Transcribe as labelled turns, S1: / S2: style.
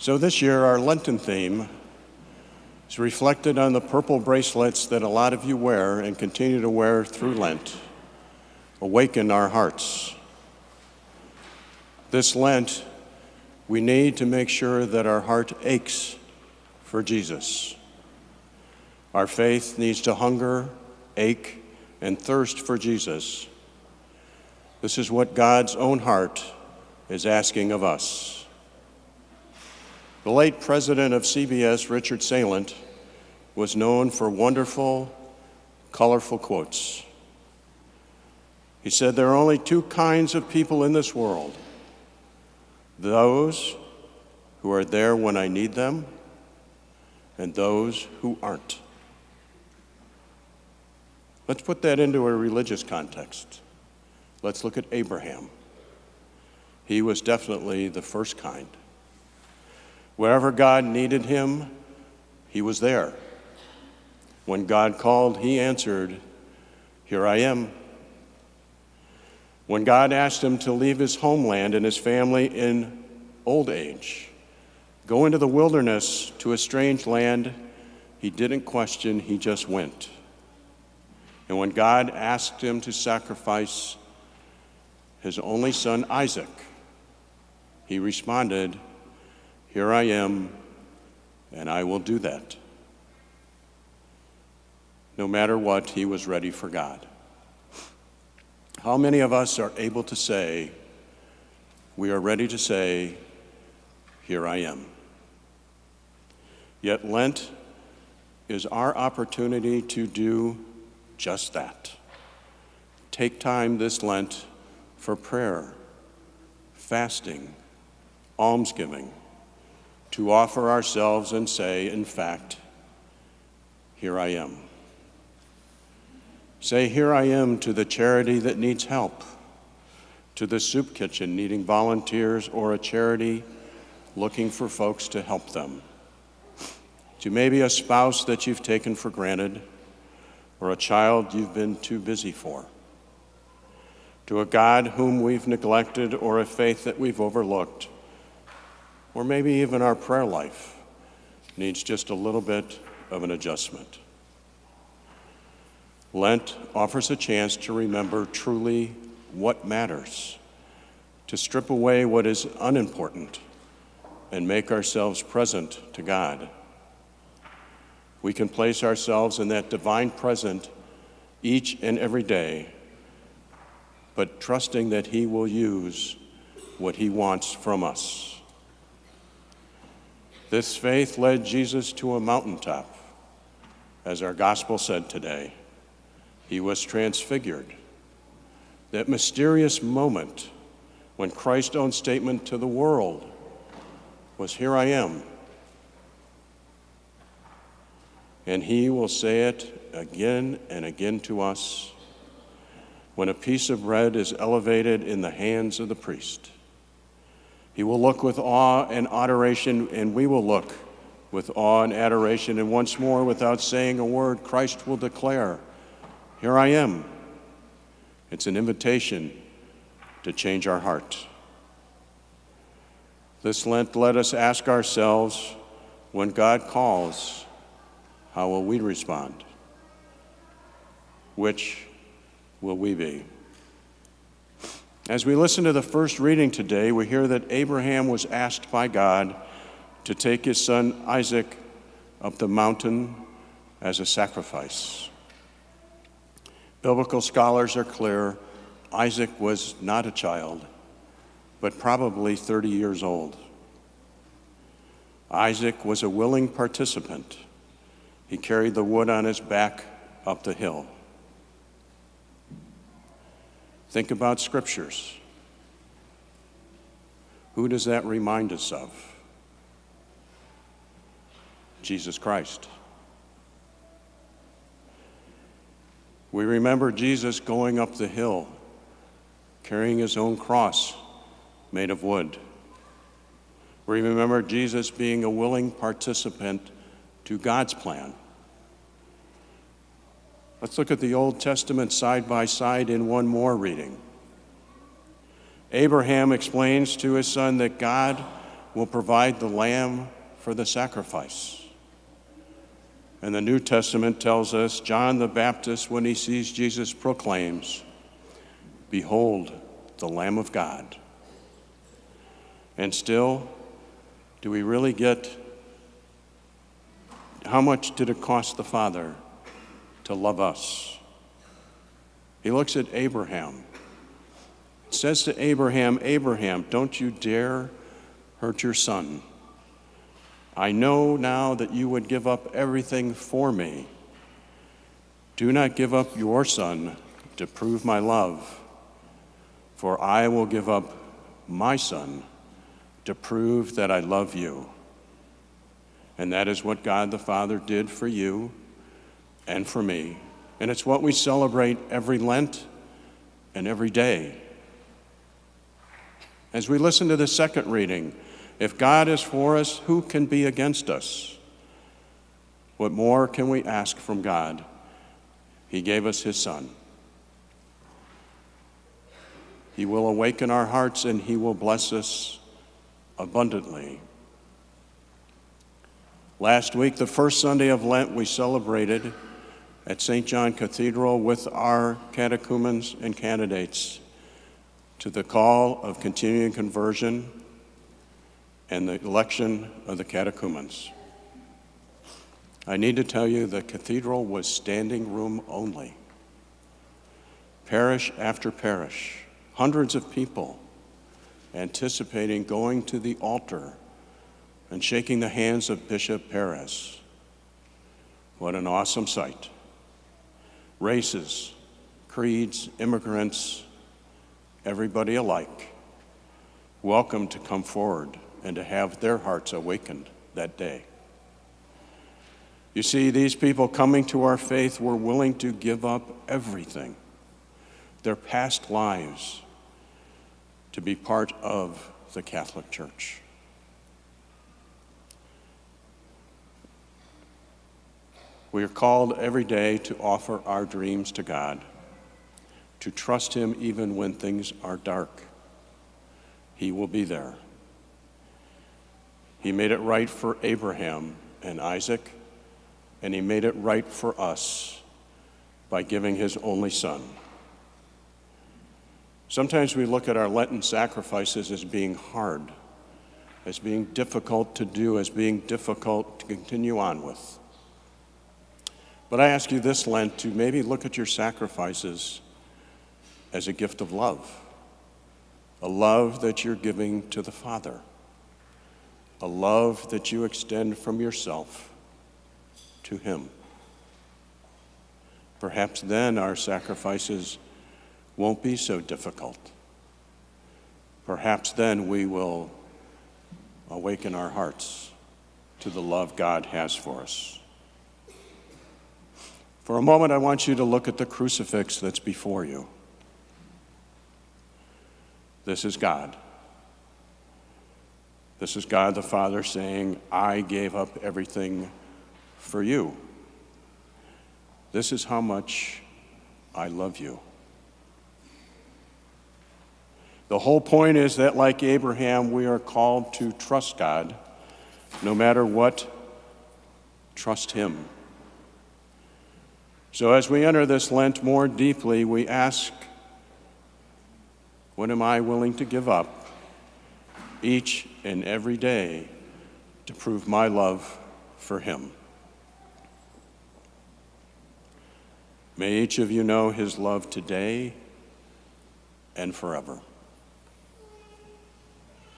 S1: So this year, our Lenten theme is reflected on the purple bracelets that a lot of you wear and continue to wear through Lent. Awaken our hearts. This Lent, we need to make sure that our heart aches for Jesus. Our faith needs to hunger, ache, and thirst for Jesus. This is what God's own heart is asking of us. The late president of CBS, Richard Salant, was known for wonderful, colorful quotes. He said, "There are only two kinds of people in this world: those who are there when I need them, and those who aren't." Let's put that into a religious context. Let's look at Abraham. He was definitely the first kind. Wherever God needed him, he was there. When God called, he answered, "Here I am." When God asked him to leave his homeland and his family in old age, go into the wilderness to a strange land, he didn't question, he just went. And when God asked him to sacrifice his only son, Isaac, he responded, "Here I am, and I will do that." No matter what, he was ready for God. How many of us are able to say, we are ready to say, "Here I am"? Yet Lent is our opportunity to do just that. Take time this Lent for prayer, fasting, almsgiving, to offer ourselves and say, in fact, "Here I am." Say, "Here I am" to the charity that needs help, to the soup kitchen needing volunteers, or a charity looking for folks to help them, to maybe a spouse that you've taken for granted, or a child you've been too busy for, to a God whom we've neglected, or a faith that we've overlooked, or maybe even our prayer life needs just a little bit of an adjustment. Lent offers a chance to remember truly what matters, to strip away what is unimportant and make ourselves present to God. We can place ourselves in that divine present each and every day, but trusting that He will use what He wants from us. This faith led Jesus to a mountaintop. As our gospel said today, He was transfigured. That mysterious moment when Christ's own statement to the world was, "Here I am." And He will say it again and again to us when a piece of bread is elevated in the hands of the priest. He will look with awe and adoration, and we will look with awe and adoration, and once more, without saying a word, Christ will declare, "Here I am." It's an invitation to change our heart. This Lent, let us ask ourselves, when God calls, how will we respond? Which will we be? As we listen to the first reading today, we hear that Abraham was asked by God to take his son Isaac up the mountain as a sacrifice. Biblical scholars are clear: Isaac was not a child, but probably 30 years old. Isaac was a willing participant. He carried the wood on his back up the hill. Think about scriptures. Who does that remind us of? Jesus Christ. We remember Jesus going up the hill, carrying his own cross made of wood. We remember Jesus being a willing participant to God's plan. Let's look at the Old Testament side by side in one more reading. Abraham explains to his son that God will provide the lamb for the sacrifice. And the New Testament tells us John the Baptist, when he sees Jesus, proclaims, "Behold, the Lamb of God." And still, do we really get how much did it cost the Father to love us? He looks at Abraham. It says to Abraham, "Abraham, don't you dare hurt your son. I know now that you would give up everything for me. Do not give up your son to prove my love, for I will give up my son to prove that I love you." And that is what God the Father did for you and for me. And it's what we celebrate every Lent and every day. As we listen to the second reading, if God is for us, who can be against us? What more can we ask from God? He gave us his Son. He will awaken our hearts and he will bless us abundantly. Last week, the first Sunday of Lent, we celebrated at St. John Cathedral with our catechumens and candidates to the call of continuing conversion and the election of the catechumens. I need to tell you the cathedral was standing room only. Parish after parish, hundreds of people anticipating going to the altar and shaking the hands of Bishop Perez. What an awesome sight. Races, creeds, immigrants, everybody alike, welcome to come forward and to have their hearts awakened that day. You see, these people coming to our faith were willing to give up everything, their past lives, to be part of the Catholic Church. We are called every day to offer our dreams to God, to trust him even when things are dark. He will be there. He made it right for Abraham and Isaac, and he made it right for us by giving his only Son. Sometimes we look at our Lenten sacrifices as being hard, as being difficult to do, as being difficult to continue on with. But I ask you this Lent to maybe look at your sacrifices as a gift of love, a love that you're giving to the Father, a love that you extend from yourself to him. Perhaps then our sacrifices won't be so difficult. Perhaps then we will awaken our hearts to the love God has for us. For a moment, I want you to look at the crucifix that's before you. This is God. This is God the Father saying, "I gave up everything for you. This is how much I love you." The whole point is that, like Abraham, we are called to trust God. No matter what, trust him. So as we enter this Lent more deeply, we ask, what am I willing to give up each and every day to prove my love for him? May each of you know his love today and forever.